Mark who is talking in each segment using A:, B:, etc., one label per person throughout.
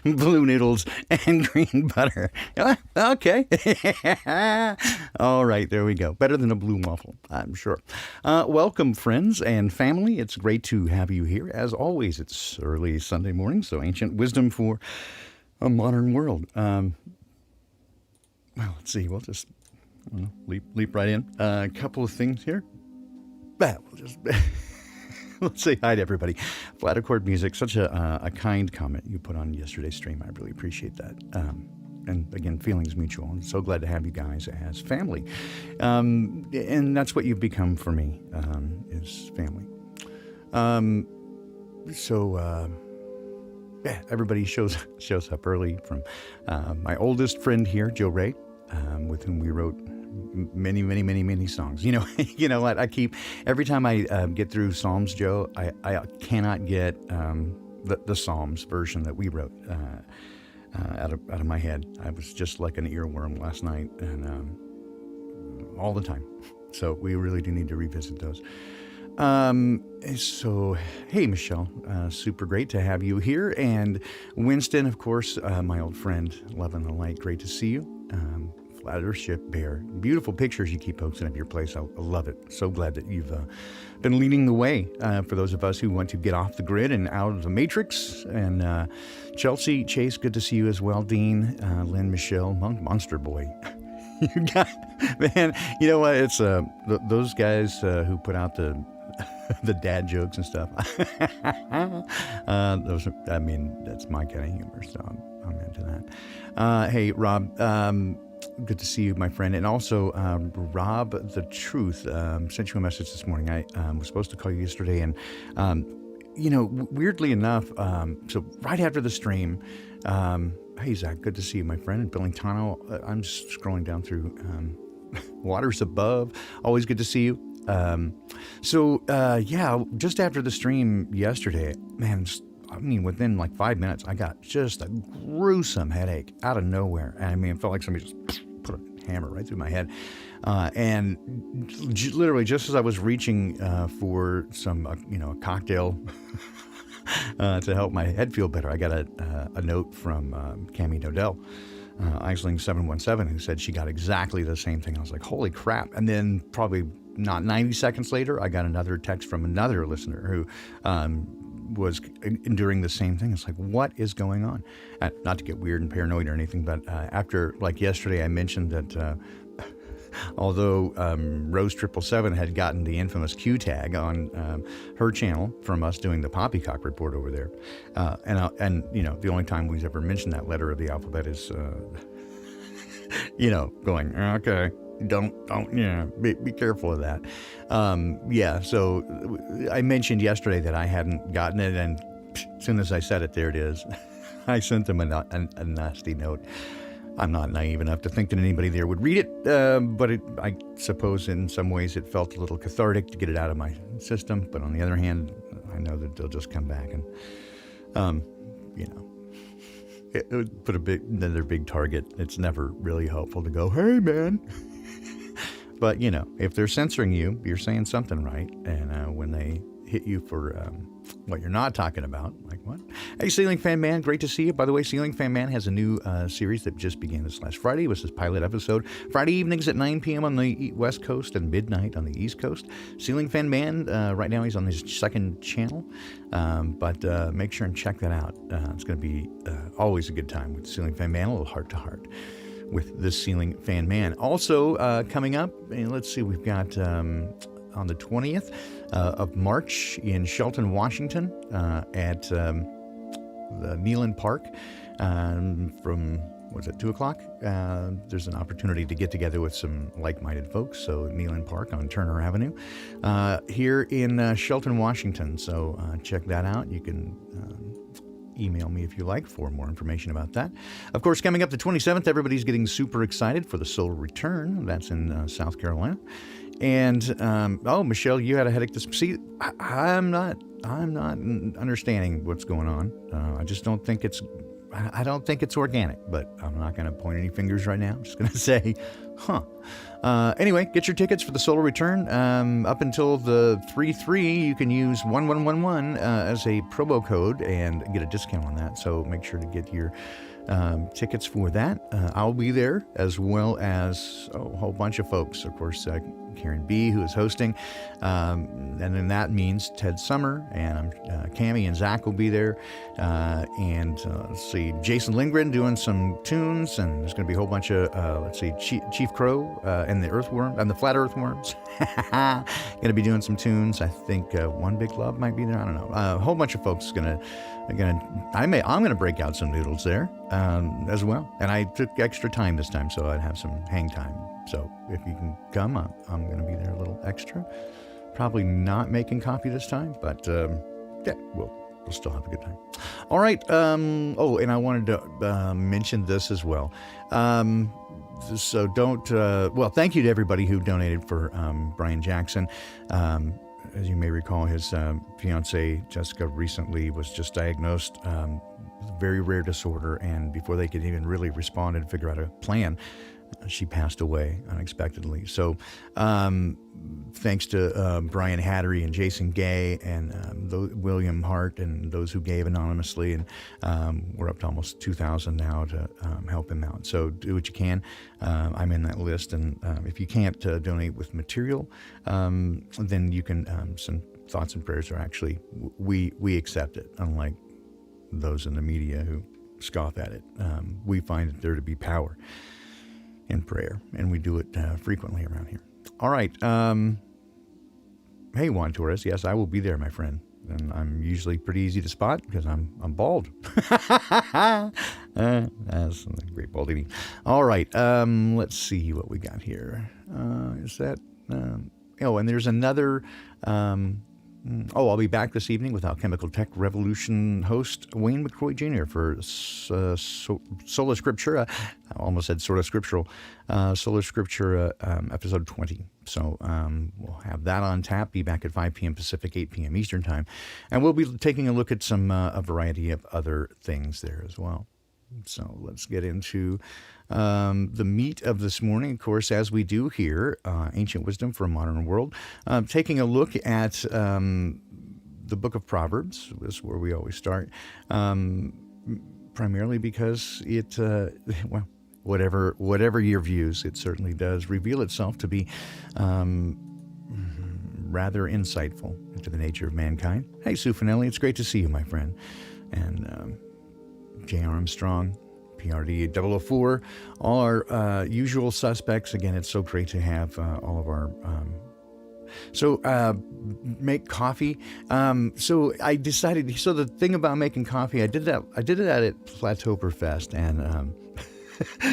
A: Blue noodles and green butter. Okay. All right, there we go. Better than a blue waffle, I'm sure. Welcome, friends and family. It's great to have you here. As always, it's early Sunday morning, so ancient wisdom for a modern world. Well, let's see. We'll just leap right in. A couple of things here. We'll just let's say hi to everybody. Flat Accord Music, such a kind comment you put on yesterday's stream. I really appreciate that. And again, feelings mutual. I'm so glad to have you guys as family. And that's what you've become for me, is family. Yeah, everybody shows up early. From my oldest friend here, Joe Ray, with whom we wrote many songs. You know what? Every time I get through Psalms, Joe, I cannot get the Psalms version that we wrote out of my head. I was just like an earworm last night, and all the time. So we really do need to revisit those. So, hey, Michelle, super great to have you here. And Winston, of course, my old friend, Love and the Light, great to see you. Flattership Bear, beautiful pictures you keep posting of your place. I love it. So glad that you've been leading the way for those of us who want to get off the grid and out of the matrix. And Chelsea, Chase, good to see you as well. Dean, Lynn, Michelle, Monster Boy. You got, man, you know what? It's those guys who put out the dad jokes and stuff. That's my kind of humor, so I'm into that. Hey, Rob, good to see you, my friend. And also, Rob the Truth sent you a message this morning. I was supposed to call you yesterday, and weirdly enough, so right after the stream, hey, Zach, good to see you, my friend. And Billingtano, I'm just scrolling down through Waters Above. Always good to see you. Just after the stream yesterday, man, within like 5 minutes, I got just a gruesome headache out of nowhere. And it felt like somebody just put a hammer right through my head. And literally, just as I was reaching for some, a cocktail to help my head feel better, I got a note from Cammie Nodell, Eisling 717, who said she got exactly the same thing. I was like, holy crap. And then probably not 90 seconds later, I got another text from another listener who was enduring the same thing. It's like, what is going on? Not to get weird and paranoid or anything, but after, like yesterday, I mentioned that although Rose 777 had gotten the infamous Q tag on her channel from us doing the Poppycock report over there, and the only time we've ever mentioned that letter of the alphabet is, going, okay, don't, be careful of that. So I mentioned yesterday that I hadn't gotten it, and as soon as I said it, there it is. I sent them a nasty note. I'm not naive enough to think that anybody there would read it, but I suppose in some ways it felt a little cathartic to get it out of my system. But on the other hand, I know that they'll just come back and, it would put another big target. It's never really helpful to go, hey, man. But, if they're censoring you, you're saying something right. And when they hit you for what you're not talking about, like what? Hey, Ceiling Fan Man, great to see you. By the way, Ceiling Fan Man has a new series that just began this last Friday. It was his pilot episode. Friday evenings at 9 p.m. on the West Coast and midnight on the East Coast. Ceiling Fan Man, right now he's on his second channel. But make sure and check that out. It's going to be always a good time with Ceiling Fan Man, a little heart to heart with the Ceiling Fan Man. Also, coming up, let's see, we've got on the 20th of March in Shelton, Washington, at the Neyland Park from, 2 o'clock? There's an opportunity to get together with some like-minded folks, so Neyland Park on Turner Avenue here in Shelton, Washington. So check that out. You can email me if you like for more information about that. Of course, coming up the 27th, everybody's getting super excited for the Solar Return. That's in South Carolina. And, Michelle, you had a headache this... See, I'm not understanding what's going on. I just don't think it's... I don't think it's organic, but I'm not going to point any fingers right now. I'm just going to say, Anyway, get your tickets for the Solar Return. Up until the 3/3, you can use 1111 as a promo code and get a discount on that. So make sure to get your tickets for that. I'll be there, as well as a whole bunch of folks. Of course, Karen B., who is hosting. And then that means Ted Summer and Cammie and Zach will be there. Let's see, Jason Lindgren doing some tunes, and there's going to be a whole bunch of, Chief Crow and the Earthworm and the Flat Earthworms. Going to be doing some tunes. I think One Big Love might be there. I don't know. A whole bunch of folks I'm gonna break out some noodles there as well. And I took extra time this time, so I'd have some hang time. So if you can come, I'm gonna be there a little extra. Probably not making coffee this time, but yeah, we'll still have a good time. All right. And I wanted to mention this as well. So don't. Thank you to everybody who donated for Brian Jackson. As you may recall, his fiancee, Jessica, recently was just diagnosed with a very rare disorder, and before they could even really respond and figure out a plan, she passed away unexpectedly. So thanks to Brian Hattery and Jason Gay and William Hart and those who gave anonymously, and we're up to almost 2,000 now to help him out. So do what you can. I'm in that list, and if you can't donate with material, then you can send thoughts and prayers. Are actually we accept it, unlike those in the media who scoff at it. We find that there to be power in prayer, and we do it frequently around here. All right. Hey, Juan Torres. Yes, I will be there, my friend. And I'm usually pretty easy to spot because I'm bald. That's the Great Baldini. All right. Let's see what we got here. Is that... and there's another... I'll be back this evening with Alchemical Tech Revolution host Wayne McCroy Jr. for Sola Scriptura. I almost said sort of scriptural. Sola Scriptura episode 20. So we'll have that on tap. Be back at 5 p.m. Pacific, 8 p.m. Eastern Time. And we'll be taking a look at a variety of other things there as well. So let's get into the meat of this morning, of course, as we do here, Ancient Wisdom for a Modern World. Taking a look at the book of Proverbs is where we always start, primarily because it, whatever your views, it certainly does reveal itself to be rather insightful into the nature of mankind. Hey, Sue Finelli, it's great to see you, my friend. And J. Armstrong, PRD 004, all our usual suspects. Again, it's so great to have all of our... make coffee. So I decided... So the thing about making coffee, I did it at Plateauberfest, and...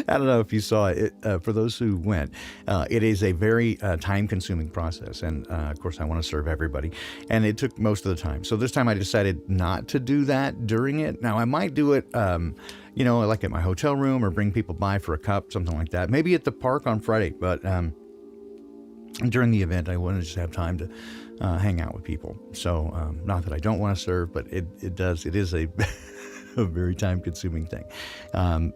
A: I don't know if you saw it. For those who went, it is a very time-consuming process, and of course, I want to serve everybody, and it took most of the time. So this time, I decided not to do that during it. Now, I might do it, like at my hotel room, or bring people by for a cup, something like that. Maybe at the park on Friday, but during the event, I want to just have time to hang out with people. So, not that I don't want to serve, but it is a a very time-consuming thing. I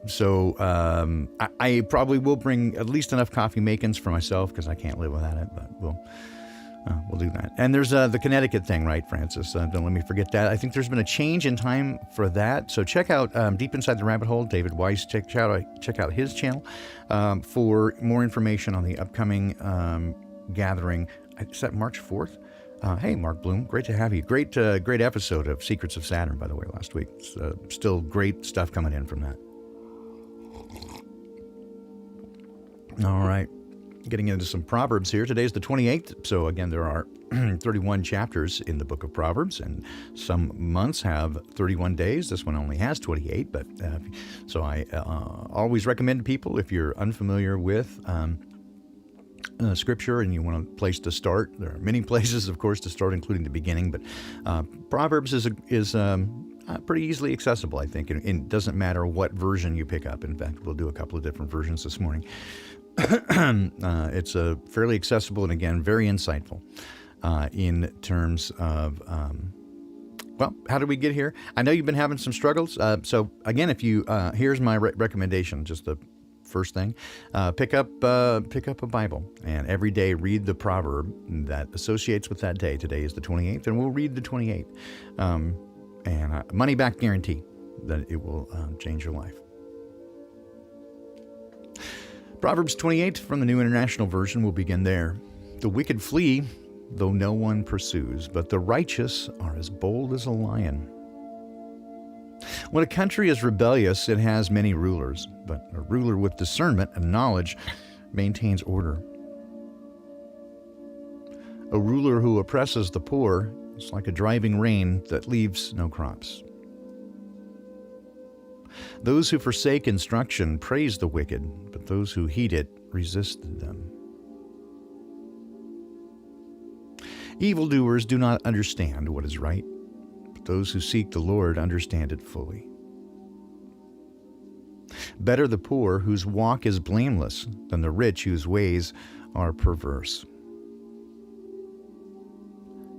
A: probably will bring at least enough coffee makings for myself because I can't live without it, but we'll do that. And there's the Connecticut thing, right, Francis? Don't let me forget that. I think there's been a change in time for that. So check out Deep Inside the Rabbit Hole, David Weiss. Check out his channel for more information on the upcoming gathering. Is that March 4th? Hey, Mark Bloom, great to have you. Great episode of Secrets of Saturn, by the way, last week. Still great stuff coming in from that. All right, getting into some Proverbs here. Today's the 28th, so again, there are 31 chapters in the book of Proverbs, and some months have 31 days. This one only has 28, but so I always recommend to people, if you're unfamiliar with Scripture and you want a place to start, there are many places, of course, to start, including the beginning, but Proverbs is pretty easily accessible, I think, and it doesn't matter what version you pick up. In fact, we'll do a couple of different versions this morning. It's fairly accessible and, again, very insightful in terms of, how did we get here? I know you've been having some struggles. So, again, if you here's my recommendation, just the first thing, pick up a Bible and every day read the proverb that associates with that day. Today is the 28th, and we'll read the 28th. And money back guarantee that it will change your life. Proverbs 28 from the New International Version will begin there. The wicked flee, though no one pursues, but the righteous are as bold as a lion. When a country is rebellious, it has many rulers, but a ruler with discernment and knowledge maintains order. A ruler who oppresses the poor is like a driving rain that leaves no crops. Those who forsake instruction praise the wicked, but those who heed it resist them. Evildoers do not understand what is right, but those who seek the Lord understand it fully. Better the poor whose walk is blameless than the rich whose ways are perverse.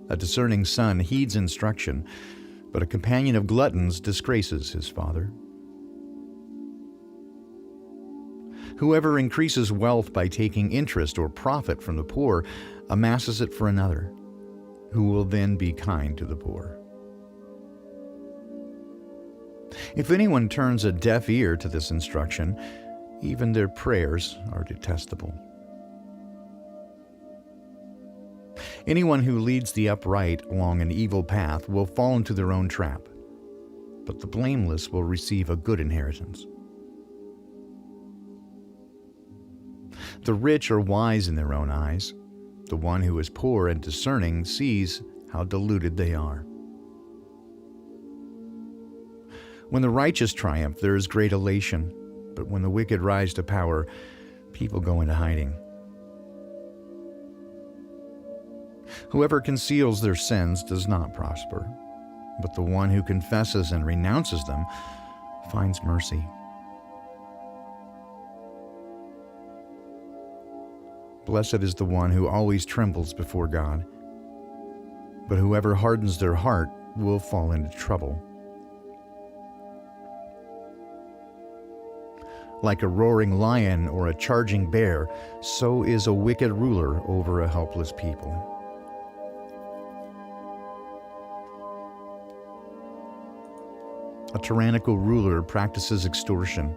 A: A discerning son heeds instruction, but a companion of gluttons disgraces his father. Whoever increases wealth by taking interest or profit from the poor amasses it for another, who will then be kind to the poor. If anyone turns a deaf ear to this instruction, even their prayers are detestable. Anyone who leads the upright along an evil path will fall into their own trap, but the blameless will receive a good inheritance. The rich are wise in their own eyes. The one who is poor and discerning sees how deluded they are. When the righteous triumph, there is great elation, but when the wicked rise to power, people go into hiding. Whoever conceals their sins does not prosper, but the one who confesses and renounces them finds mercy. Blessed is the one who always trembles before God, but whoever hardens their heart will fall into trouble. Like a roaring lion or a charging bear, so is a wicked ruler over a helpless people. A tyrannical ruler practices extortion,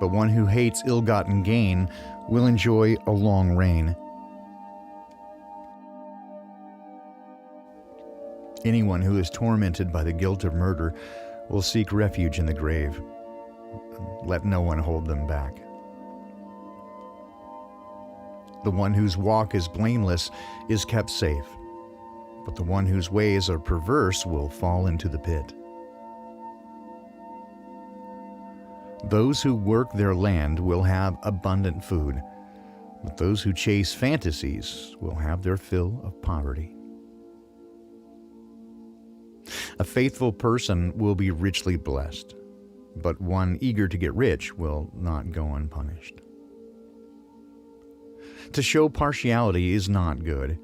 A: but one who hates ill-gotten gain will enjoy a long reign. Anyone who is tormented by the guilt of murder will seek refuge in the grave. Let no one hold them back. The one whose walk is blameless is kept safe, but the one whose ways are perverse will fall into the pit. Those who work their land will have abundant food, but those who chase fantasies will have their fill of poverty. A faithful person will be richly blessed, but one eager to get rich will not go unpunished. To show partiality is not good,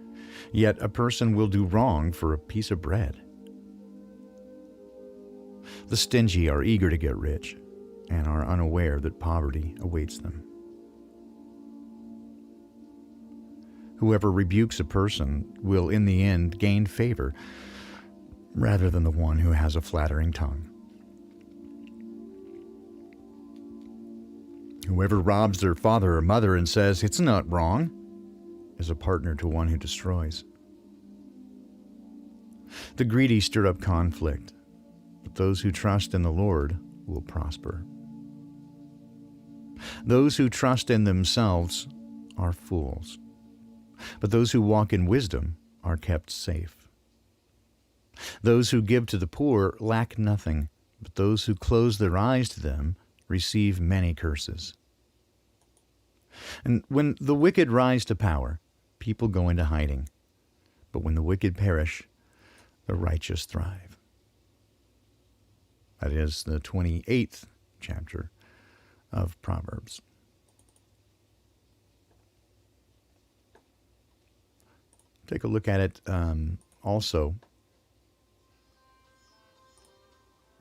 A: yet a person will do wrong for a piece of bread. The stingy are eager to get rich and are unaware that poverty awaits them. Whoever rebukes a person will in the end gain favor, rather than the one who has a flattering tongue. Whoever robs their father or mother and says, "It's not wrong," is a partner to one who destroys. The greedy stir up conflict, but those who trust in the Lord will prosper. Those who trust in themselves are fools, but those who walk in wisdom are kept safe. Those who give to the poor lack nothing, but those who close their eyes to them receive many curses. And when the wicked rise to power, people go into hiding, but when the wicked perish, the righteous thrive. That is the 28th chapter of Proverbs. Take a look at it also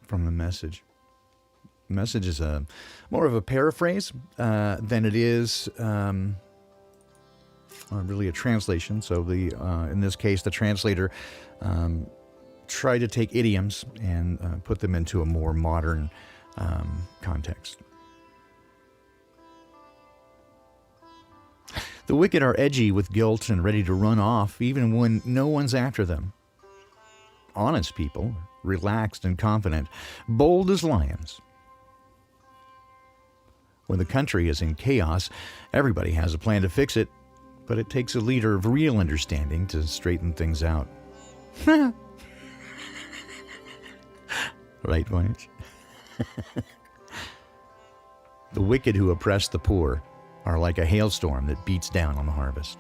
A: from the Message. Message is more of a paraphrase than it is really a translation. So in this case, the translator tried to take idioms and put them into a more modern context. The wicked are edgy with guilt and ready to run off even when no one's after them. Honest people, relaxed and confident, bold as lions. When the country is in chaos, everybody has a plan to fix it, but it takes a leader of real understanding to straighten things out. Right, Voyage? The wicked who oppress the poor are like a hailstorm that beats down on the harvest.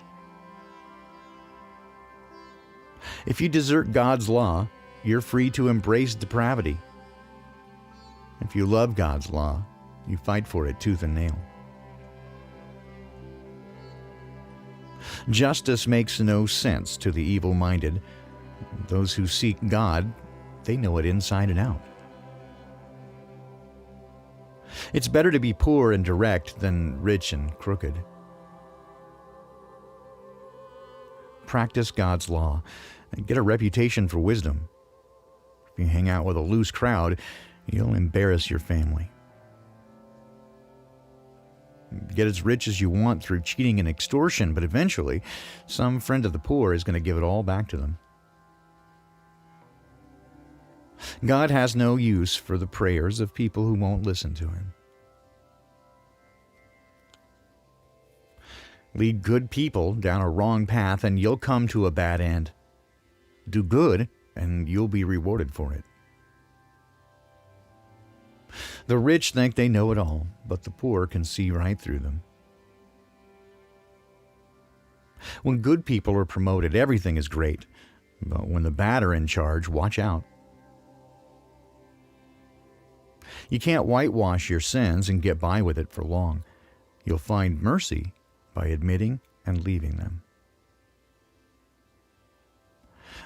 A: If you desert God's law, you're free to embrace depravity. If you love God's law, you fight for it tooth and nail. Justice makes no sense to the evil-minded. Those who seek God, they know it inside and out. It's better to be poor and direct than rich and crooked. Practice God's law and get a reputation for wisdom. If you hang out with a loose crowd, you'll embarrass your family. Get as rich as you want through cheating and extortion, but eventually, some friend of the poor is going to give it all back to them. God has no use for the prayers of people who won't listen to Him. Lead good people down a wrong path, and you'll come to a bad end. Do good, and you'll be rewarded for it. The rich think they know it all, but the poor can see right through them. When good people are promoted, everything is great. But when the bad are in charge, watch out. You can't whitewash your sins and get by with it for long. You'll find mercy by admitting and leaving them.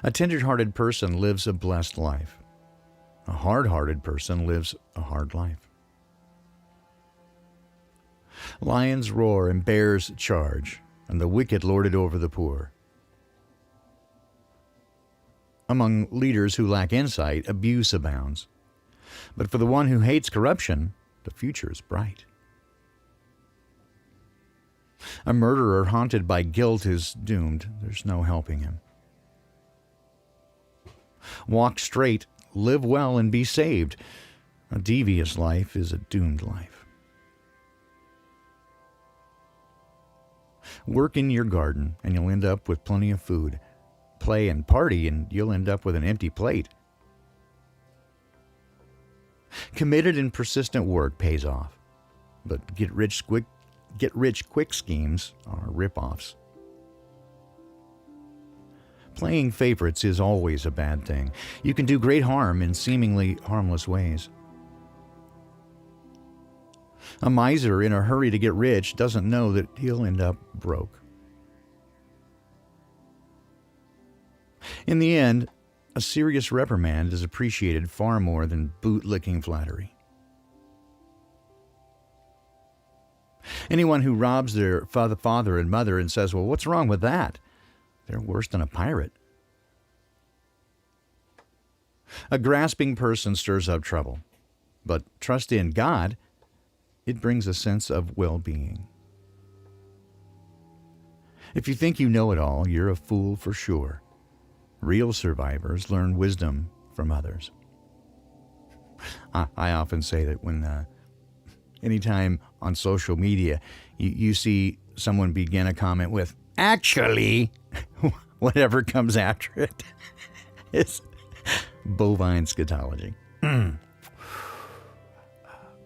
A: A tender-hearted person lives a blessed life. A hard-hearted person lives a hard life. Lions roar and bears charge, and the wicked lord it over the poor. Among leaders who lack insight, abuse abounds. But for the one who hates corruption, the future is bright. A murderer haunted by guilt is doomed. There's no helping him. Walk straight, live well, and be saved. A devious life is a doomed life. Work in your garden, and you'll end up with plenty of food. Play and party, and you'll end up with an empty plate. Committed and persistent work pays off, but get rich quick schemes are rip-offs. Playing favorites is always a bad thing. You can do great harm in seemingly harmless ways. A miser in a hurry to get rich doesn't know that he'll end up broke. In the end, a serious reprimand is appreciated far more than boot-licking flattery. Anyone who robs their father and mother and says, "Well, what's wrong with that?" They're worse than a pirate. A grasping person stirs up trouble, but trust in God, it brings a sense of well-being. If you think you know it all, you're a fool for sure. Real survivors learn wisdom from others. I often say that when anytime on social media you see someone begin a comment with, "Actually," whatever comes after it is bovine scatology.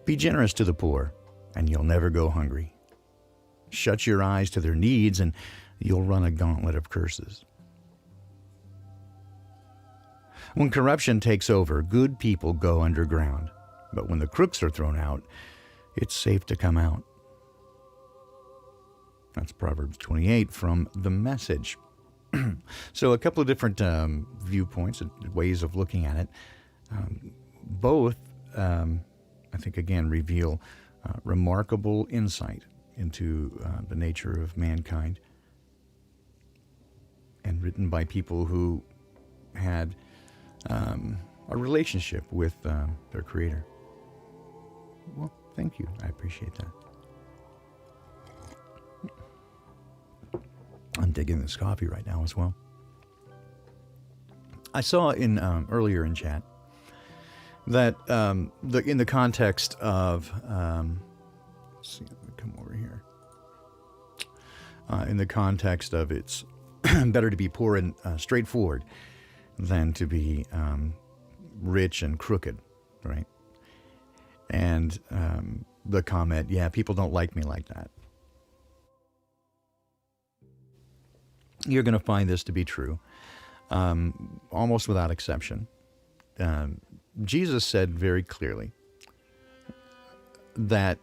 A: Be generous to the poor, and you'll never go hungry. Shut your eyes to their needs, and you'll run a gauntlet of curses. When corruption takes over, good people go underground. But when the crooks are thrown out, it's safe to come out. That's Proverbs 28 from the Message. So a couple of different viewpoints and ways of looking at it. Both I think, again, reveal remarkable insight into the nature of mankind, and written by people who had a relationship with their Creator. Well, thank you. I appreciate that. I'm digging this coffee right now as well. I saw in earlier in chat that in the context of let's see, let me come over here. In the context of it's better to be poor and straightforward than to be rich and crooked, right? And the comment, yeah, people don't like me like that. You're going to find this to be true, almost without exception. Jesus said very clearly that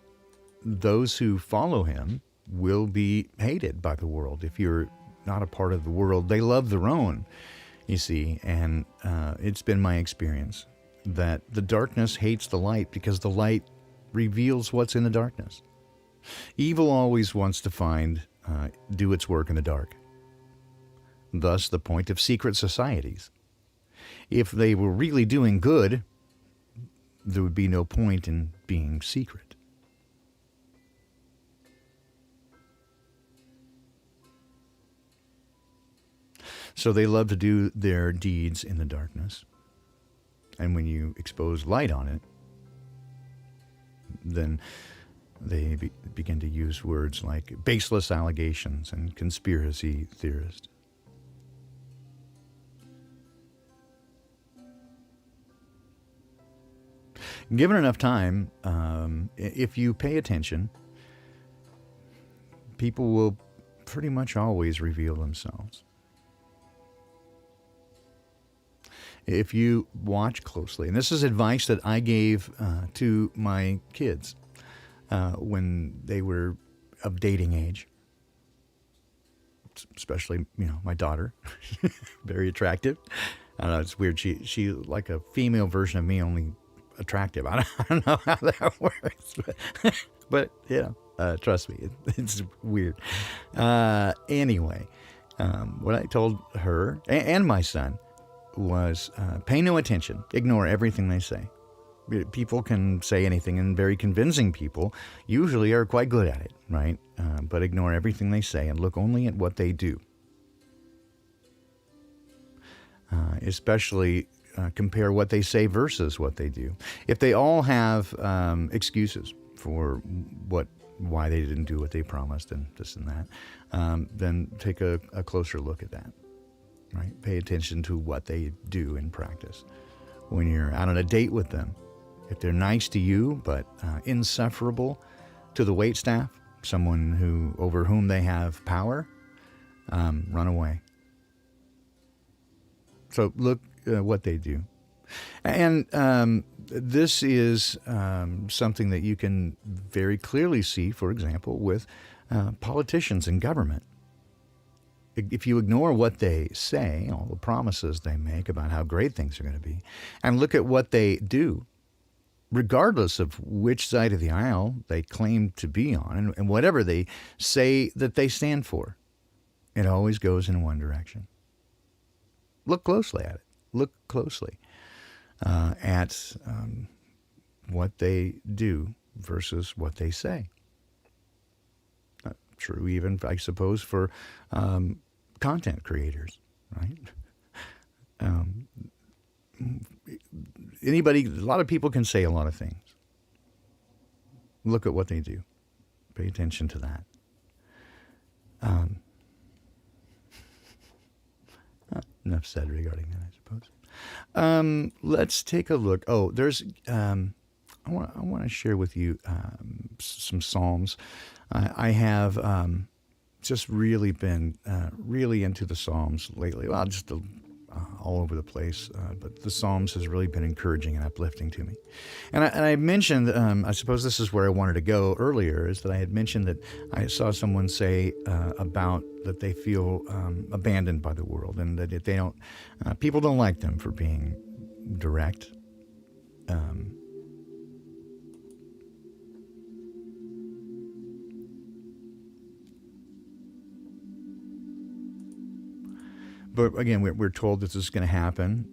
A: those who follow him will be hated by the world. If you're not a part of the world, they love their own, you see. And it's been my experience that the darkness hates the light because the light reveals what's in the darkness. Evil always wants to do its work in the dark. Thus, the point of secret societies. If they were really doing good, there would be no point in being secret. So they love to do their deeds in the darkness. And when you expose light on it, then they begin to use words like baseless allegations and conspiracy theorist. Given enough time, if you pay attention, people will pretty much always reveal themselves. If you watch closely, and this is advice that I gave to my kids when they were of dating age, especially, my daughter, very attractive. I don't know, it's weird. She like a female version of me, only attractive. I don't know how that works, but trust me, it's weird. Anyway, what I told her and my son was pay no attention, ignore everything they say. People can say anything, and very convincing people usually are quite good at it, right? But ignore everything they say and look only at what they do. Especially compare what they say versus what they do. If they all have excuses for why they didn't do what they promised and this and that, then take a closer look at that. Right? Pay attention to what they do in practice. When you're out on a date with them, if they're nice to you but insufferable to the waitstaff, someone over whom they have power, run away. So look at what they do. And this is something that you can very clearly see, for example, with politicians in government. If you ignore what they say, all the promises they make about how great things are going to be, and look at what they do, regardless of which side of the aisle they claim to be on, and whatever they say that they stand for, it always goes in one direction. Look closely at it. Look closely at what they do versus what they say. True even, I suppose, for content creators, right? A lot of people can say a lot of things. Look at what they do. Pay attention to that. Enough said regarding that, I suppose. Let's take a look. Oh, there's. I want to share with you some Psalms. I have just really been really into the Psalms lately. Well, just all over the place. But the Psalms has really been encouraging and uplifting to me. And I mentioned, I suppose this is where I wanted to go earlier, is that I had mentioned that I saw someone say about that they feel abandoned by the world, and that if they don't, people don't like them for being direct. But again, we're told that this is going to happen.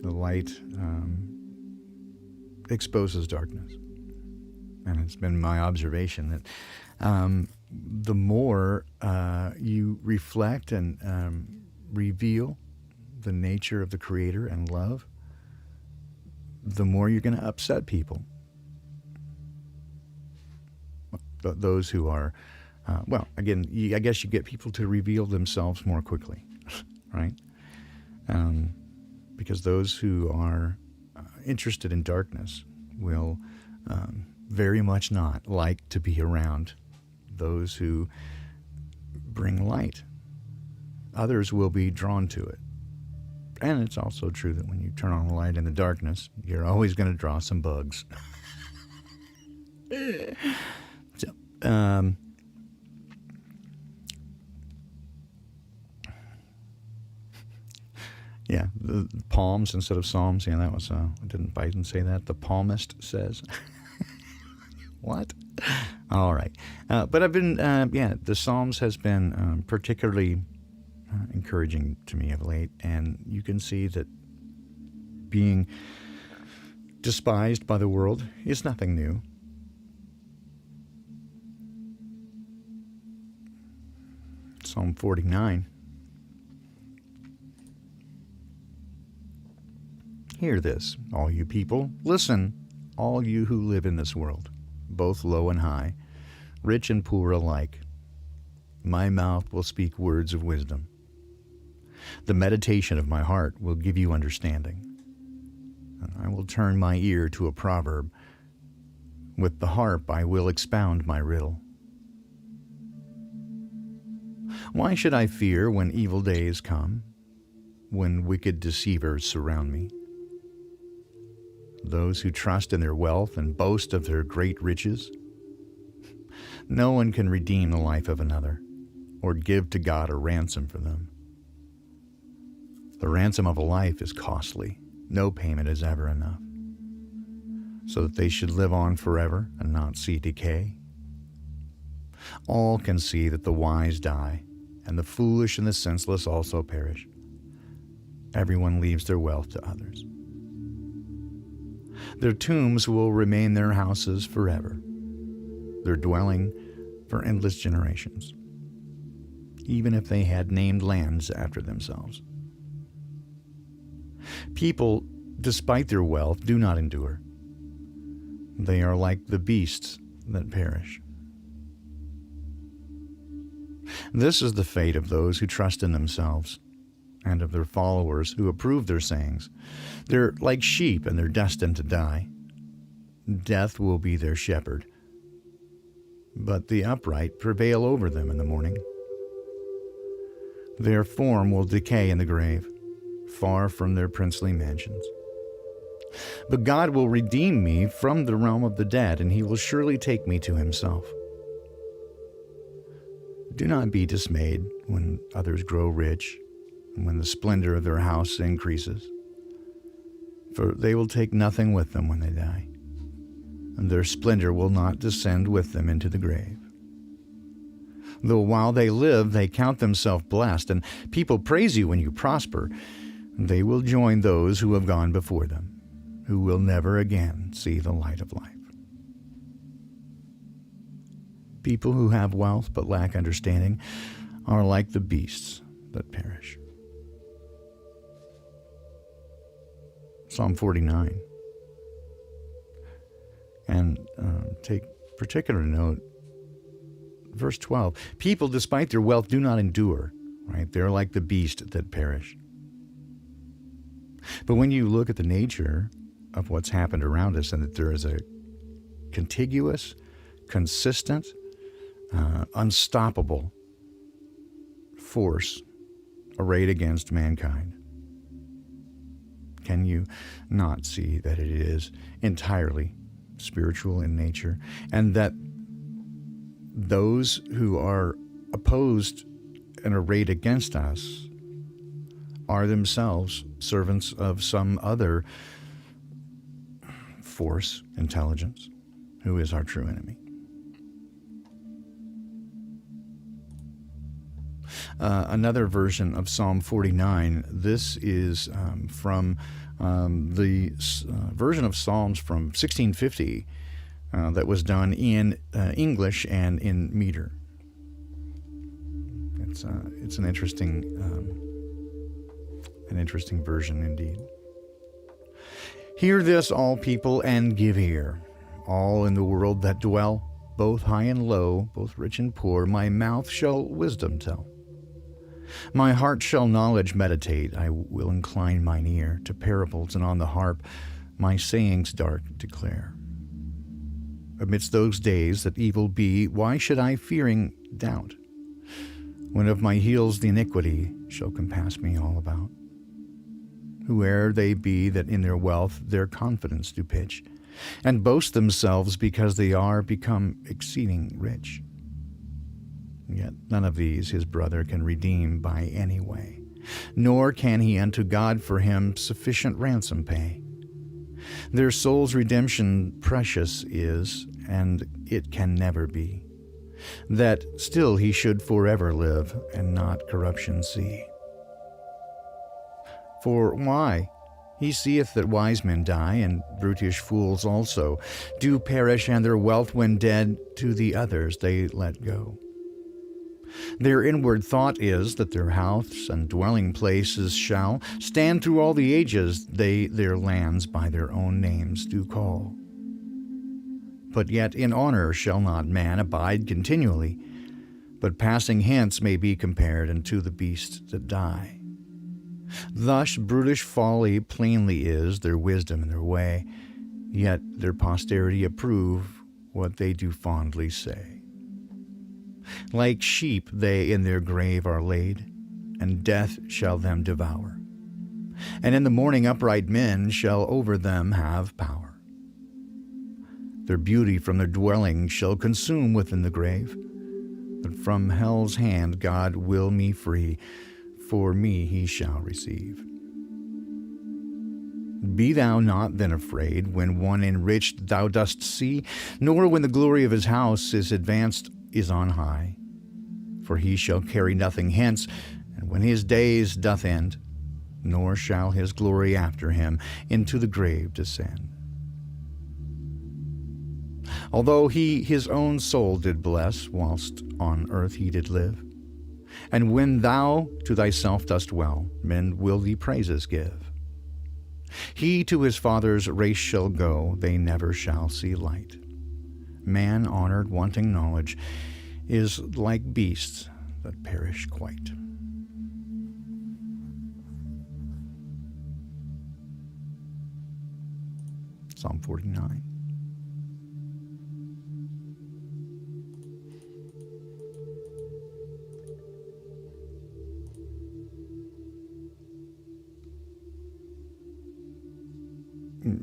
A: The light exposes darkness. And it's been my observation that the more you reflect and reveal the nature of the Creator and love, the more you're going to upset people. Those who are, again, I guess you get people to reveal themselves more quickly, right? Because those who are interested in darkness will very much not like to be around those who bring light. Others will be drawn to it. And it's also true that when you turn on a light in the darkness, you're always going to draw some bugs. So, yeah, the palms instead of psalms. Yeah, that was, didn't Biden say that? The palmist says. What? All right. But I've been, the Psalms has been particularly encouraging to me of late. And you can see that being despised by the world is nothing new. Psalm 49. Hear this, all you people. Listen, all you who live in this world, both low and high, rich and poor alike. My mouth will speak words of wisdom. The meditation of my heart will give you understanding. And I will turn my ear to a proverb. With the harp I will expound my riddle. Why should I fear when evil days come, when wicked deceivers surround me? Those who trust in their wealth and boast of their great riches. No one can redeem the life of another, or give to God a ransom for them. The ransom of a life is costly. No payment is ever enough, so that they should live on forever and not see decay. All can see that the wise die, and the foolish and the senseless also perish. Everyone leaves their wealth to others. Their tombs will remain their houses forever, their dwelling for endless generations, even if they had named lands after themselves. People, despite their wealth, do not endure. They are like the beasts that perish. This is the fate of those who trust in themselves, and of their followers who approve their sayings. They're like sheep, and they're destined to die. Death will be their shepherd, but the upright prevail over them in the morning. Their form will decay in the grave, far from their princely mansions. But God will redeem me from the realm of the dead, and he will surely take me to himself. Do not be dismayed when others grow rich, and when the splendor of their house increases, for they will take nothing with them when they die, and their splendor will not descend with them into the grave. Though while they live, they count themselves blessed, and people praise you when you prosper, they will join those who have gone before them, who will never again see the light of life. People who have wealth but lack understanding are like the beasts that perish. Psalm 49. And take particular note, verse 12. People, despite their wealth, do not endure, right? They're like the beast that perish. But when you look at the nature of what's happened around us, and that there is a contiguous, consistent, unstoppable force arrayed against mankind, can you not see that it is entirely spiritual in nature, and that those who are opposed and arrayed against us are themselves servants of some other force, intelligence, who is our true enemy? Another version of Psalm 49. This is from the version of Psalms from 1650 that was done in English and in meter. It's an interesting version indeed. Hear this, all people, and give ear, all in the world that dwell, both high and low, both rich and poor. My mouth shall wisdom tell. My heart shall knowledge meditate. I will incline mine ear to parables, and on the harp my sayings dark declare. Amidst those days that evil be, why should I fearing doubt? When of my heels the iniquity shall compass me all about. Whoe'er they be that in their wealth their confidence do pitch, and boast themselves because they are become exceeding rich. Yet none of these his brother can redeem by any way, nor can he unto God for him sufficient ransom pay. Their soul's redemption precious is, and it can never be, that still he should forever live, and not corruption see. For why? He seeth that wise men die, and brutish fools also do perish, and their wealth when dead to the others they let go. Their inward thought is that their house and dwelling places shall stand through all the ages. They their lands by their own names do call. But yet in honor shall not man abide continually, but passing hence may be compared unto the beasts that die. Thus brutish folly plainly is their wisdom and their way, yet their posterity approve what they do fondly say. Like sheep they in their grave are laid, and death shall them devour. And in the morning upright men shall over them have power. Their beauty from their dwelling shall consume within the grave, but from hell's hand God will me free, for me he shall receive. Be thou not then afraid when one enriched thou dost see, nor when the glory of his house is advanced is on high. For he shall carry nothing hence, and when his days doth end, nor shall his glory after him into the grave descend. Although he his own soul did bless, whilst on earth he did live, and when thou to thyself dost well, men will thee praises give. He to his father's race shall go, they never shall see light. Man honored wanting knowledge is like beasts that perish quite. Psalm 49.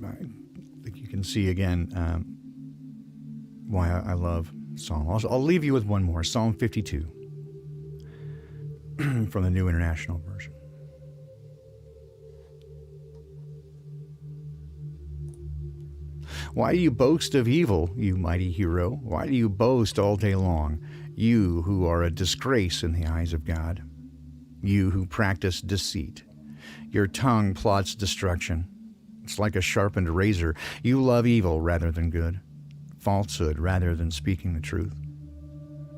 A: I think you can see again why I love Psalm. I'll leave you with one more, Psalm 52 from the New International Version. Why do you boast of evil, you mighty hero? Why do you boast all day long, you who are a disgrace in the eyes of God? You who practice deceit. Your tongue plots destruction. It's like a sharpened razor. You love evil rather than good, falsehood rather than speaking the truth.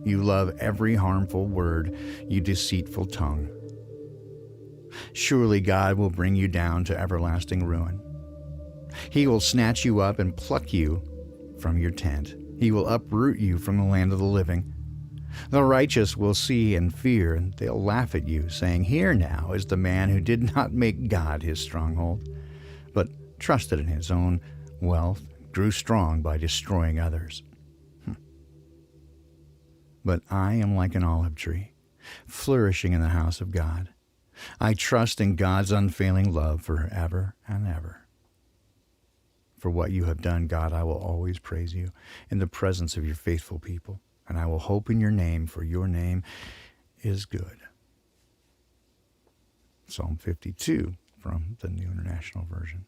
A: You love every harmful word, you deceitful tongue. Surely God will bring you down to everlasting ruin. He will snatch you up and pluck you from your tent. He will uproot you from the land of the living. The righteous will see and fear, and they'll laugh at you, saying, "Here now is the man who did not make God his stronghold, but trusted in his own wealth, grew strong by destroying others." But I am like an olive tree, flourishing in the house of God. I trust in God's unfailing love forever and ever. For what you have done, God, I will always praise you in the presence of your faithful people, and I will hope in your name, for your name is good. Psalm 52 from the New International Version.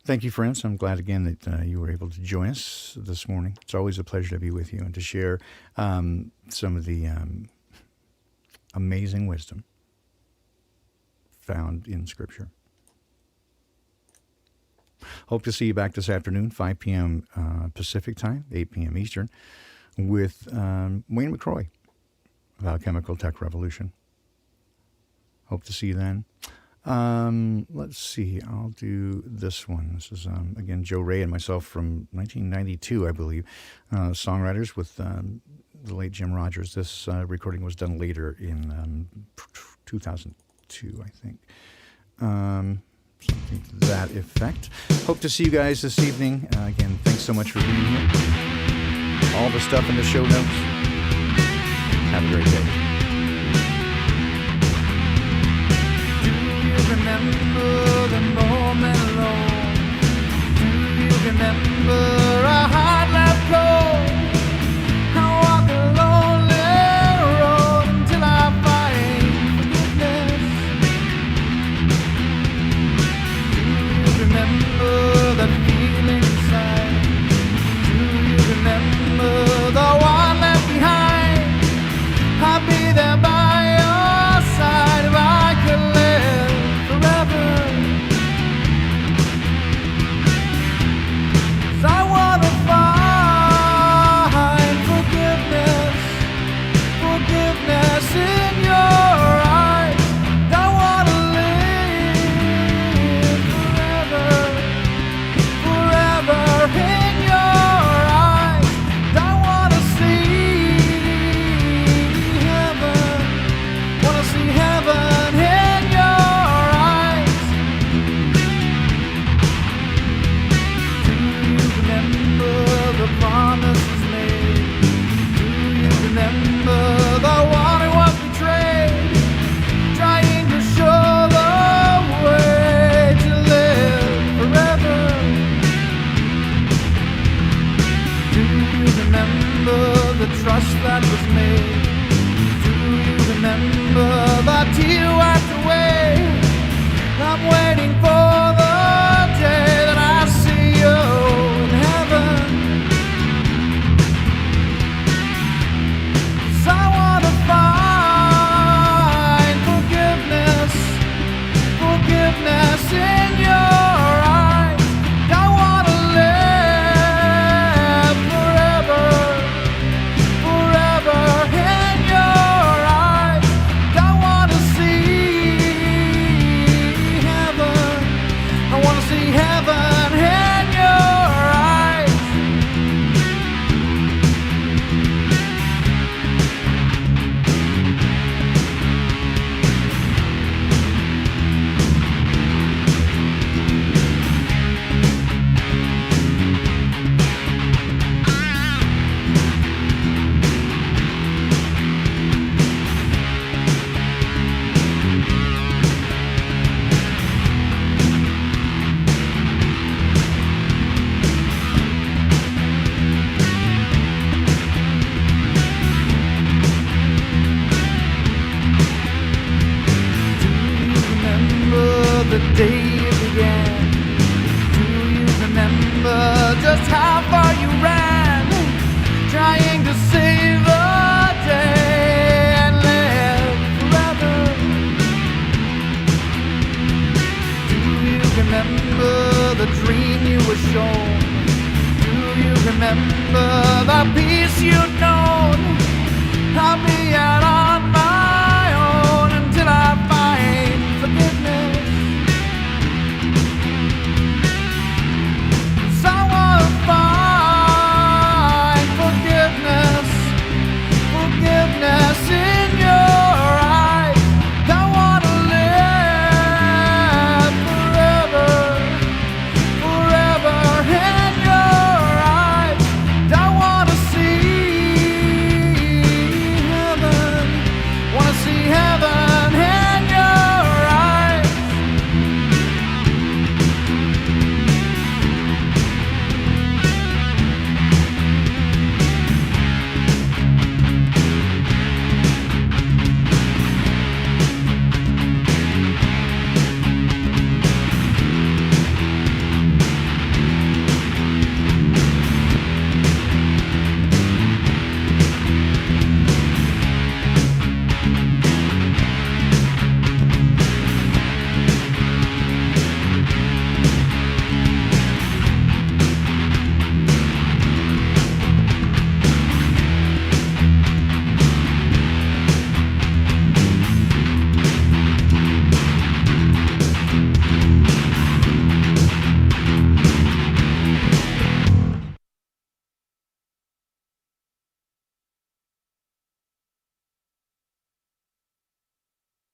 A: Thank you, friends. I'm glad again that you were able to join us this morning. It's always a pleasure to be with you and to share some of the amazing wisdom found in Scripture. Hope to see you back this afternoon, 5 p.m. Pacific time, 8 p.m. Eastern, with Wayne McCroy about Chemical Tech Revolution. Hope to see you then. Let's see, I'll do this one. This is, again, Joe Ray and myself from 1992, I believe. Songwriters with the late Jim Rogers. This recording was done later in 2002, I think. Something to that effect. Hope to see you guys this evening. Again, thanks so much for being here. All the stuff in the show notes. Have a great day.
B: Remember the moment alone? Do you remember our heart left cold? I walk a lonely road until I find forgiveness. Do you remember that feeling inside? Do you remember the one left behind? I'll be there by your side if I could live forever. 'Cause I wanna find forgiveness, forgiveness in your eyes. I wanna live forever, forever in your eyes. I wanna see heaven, wanna see heaven in your eyes. Do you remember the promises made? Do you remember the one who was betrayed? Trying to show the way to live forever. Do you remember the trust that was made? Do you remember the tear wiped away? I'm waiting for the day that I see you in heaven. 'Cause I wanna find forgiveness, forgiveness in your eyes. I wanna live forever, forever in your eyes. I wanna see heaven, I wanna see heaven in your eyes. Do you remember the day it began? Do you remember just how far you ran? Trying to save the day and live forever. Do you remember the dream you were shown? Do you remember the peace you